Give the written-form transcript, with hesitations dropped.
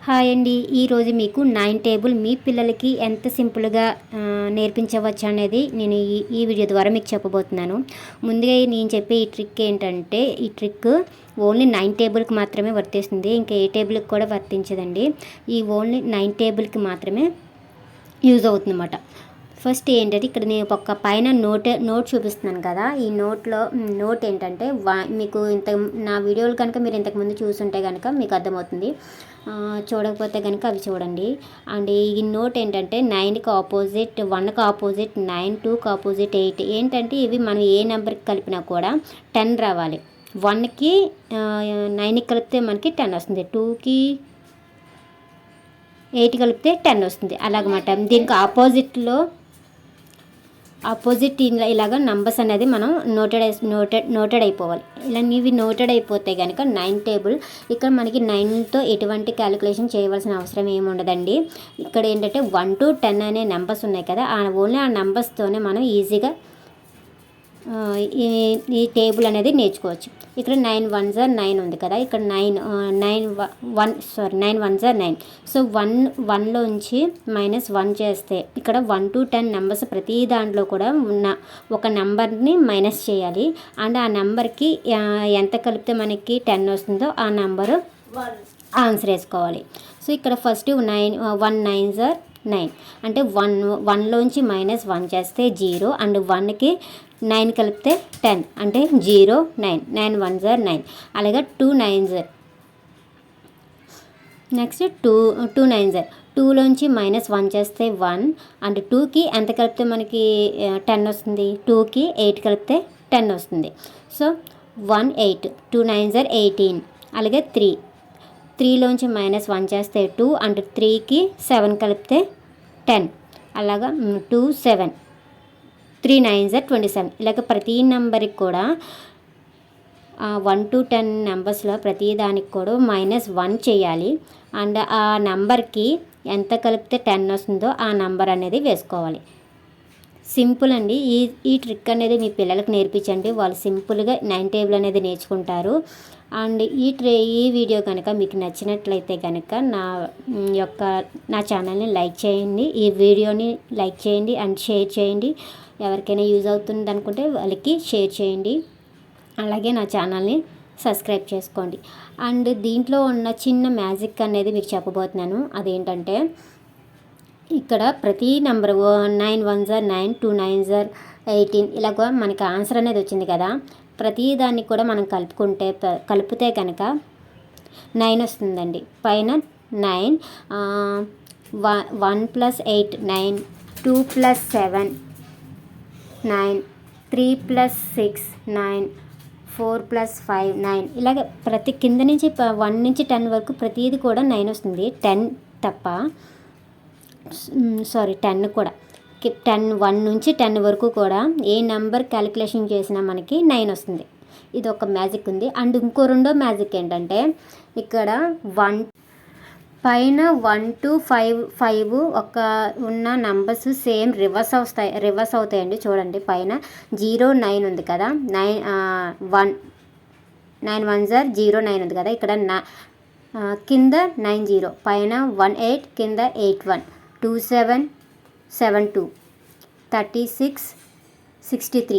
Hi అండి. ఈరోజు మీకు 9 టేబుల్ మీ పిల్లలకి ఎంత సింపుల్గా నేర్పించవచ్చు అనేది నేను ఈ వీడియో ద్వారా మీకు చెప్పబోతున్నాను. ముందుగా నేను చెప్పే ఈ ట్రిక్ ఏంటంటే, ఈ ట్రిక్ ఓన్లీ 9 టేబుల్కి మాత్రమే వర్తిస్తుంది. ఇంకా ఏ టేబుల్కి కూడా వర్తించదండి. ఈ ఓన్లీ 9 టేబుల్కి మాత్రమే యూజ్ అవుతుందన్నమాట. ఫస్ట్ ఏంటంటే, ఇక్కడ నేను ఒక పైన నోట్ చూపిస్తున్నాను కదా. ఈ నోట్ ఏంటంటే మీకు నా వీడియోలు కనుక మీరు ఇంతకుముందు చూసుంటే కనుక మీకు అర్థమవుతుంది. చూడకపోతే కనుక అవి చూడండి. అండ్ ఈ నోట్ ఏంటంటే 9కి ఆపోజిట్ 1కి ఆపోజిట్ 9, 2కి ఆపోజిట్ 8. ఏంటంటే ఇవి మనం ఏ నెంబర్కి కలిపినా కూడా 10 రావాలి. 1కి 9కి కలిపితే మనకి 10 వస్తుంది. 2కి 8 కలిపితే 10 వస్తుంది. అలాగమాట దీనికి ఆపోజిట్ ఇలాగ నంబర్స్ అనేది మనం నోటెడ్ అయిపోవాలి. ఇలా ఇవి నోటెడ్ అయిపోతే కనుక 9 టేబుల్ ఇక్కడ మనకి 9తో ఎటువంటి క్యాలిక్యులేషన్ చేయవలసిన అవసరం ఏమి ఉండదండి. ఇక్కడ ఏంటంటే 1 to 10 అనే నెంబర్స్ ఉన్నాయి కదా, ఓన్లీ ఆ నెంబర్స్తోనే మనం ఈజీగా ఈ టేబుల్ అనేది నేర్చుకోవచ్చు. ఇక్కడ 9 1s are 9 ఉంది కదా, ఇక్కడ 9 1s are 9. సో 1లోంచి -1 చేస్తే ఇక్కడ 1 to 10 నెంబర్స్ ప్రతి దాంట్లో కూడా ఉన్న ఒక నెంబర్ని మైనస్ చేయాలి. అండ్ ఆ నెంబర్కి ఎంత కలిపితే మనకి 10 వస్తుందో ఆ నెంబరు ఆన్సర్ వేసుకోవాలి. సో ఇక్కడ ఫస్ట్ 1 9s are 9 అంటే 1లోంచి -1 చేస్తే 0 అండ్ 1కి 9 కలిపితే 10 అంటే 0 9 9 1s are 9. అలాగే 2 9s are next 2 9s are 2లోంచి -1 చేస్తే 1 అండ్ 2కి ఎంత కలిపితే మనకి 10 వస్తుంది, 2కి 8 కలిపితే 10 వస్తుంది. So 1 8 2 9s are 18. అలాగే 3లోంచి -1 చేస్తే 2 అండ్ 3కి 7 కలిపితే 10. అలాగా 2 7 3 9s are 27. ఇలాగ ప్రతి నెంబర్కి కూడా 1 to 10 నెంబర్స్లో ప్రతి దానికి కూడా -1 చేయాలి. అండ్ ఆ నెంబర్కి ఎంత కలిపితే 10 వస్తుందో ఆ నెంబర్ అనేది వేసుకోవాలి. సింపుల్ అండి. ఈ ట్రిక్ అనేది మీ పిల్లలకు నేర్పించండి, వాళ్ళు సింపుల్గా 9 టేబుల్ అనేది నేర్చుకుంటారు. అండ్ ఈ వీడియో కనుక మీకు నచ్చినట్లయితే కనుక నా ఛానల్ని లైక్ చేయండి, ఈ వీడియోని లైక్ చేయండి అండ్ షేర్ చేయండి. ఎవరికైనా యూజ్ అవుతుంది అనుకుంటే వాళ్ళకి షేర్ చేయండి. అలాగే నా ఛానల్ని సబ్స్క్రైబ్ చేసుకోండి. అండ్ దీంట్లో ఉన్న చిన్న మ్యాజిక్ అనేది మీకు చెప్పబోతున్నాను. అదేంటంటే, ఇక్కడ ప్రతి number 9 1s are 9, 2 9s are 18 ఇలాగ మనకి ఆన్సర్ అనేది వచ్చింది కదా. ప్రతి దాన్ని కూడా మనం కలిపితే కనుక 9 వస్తుందండి. పైన 9 1 + 8 9, 2 + 7 9, 3 + 6 9, 4 + 5 9. ఇలాగ ప్రతి కింద నుంచి 1 నుంచి 10 వరకు ప్రతిది కూడా 9 వస్తుంది. 10 తప్ప 10 కూడా 1 నుంచి 10 వరకు కూడా ఏ నెంబర్ క్యాలిక్యులేషన్ చేసినా మనకి 9 వస్తుంది. ఇది ఒక మ్యాజిక్ ఉంది. అండ్ ఇంకో రెండో మ్యాజిక్ ఏంటంటే, ఇక్కడ పైన 1 to 5 ఒక ఉన్న నంబర్స్ సేమ్ రివర్స్ అవుతాయండి. చూడండి, పైన 0 9 ఉంది కదా, 9 1s are 0 9 ఉంది కదా, ఇక్కడ కింద 9 0, పైన 1 8, కింద 8 1, 2 7 7 2, 36 63.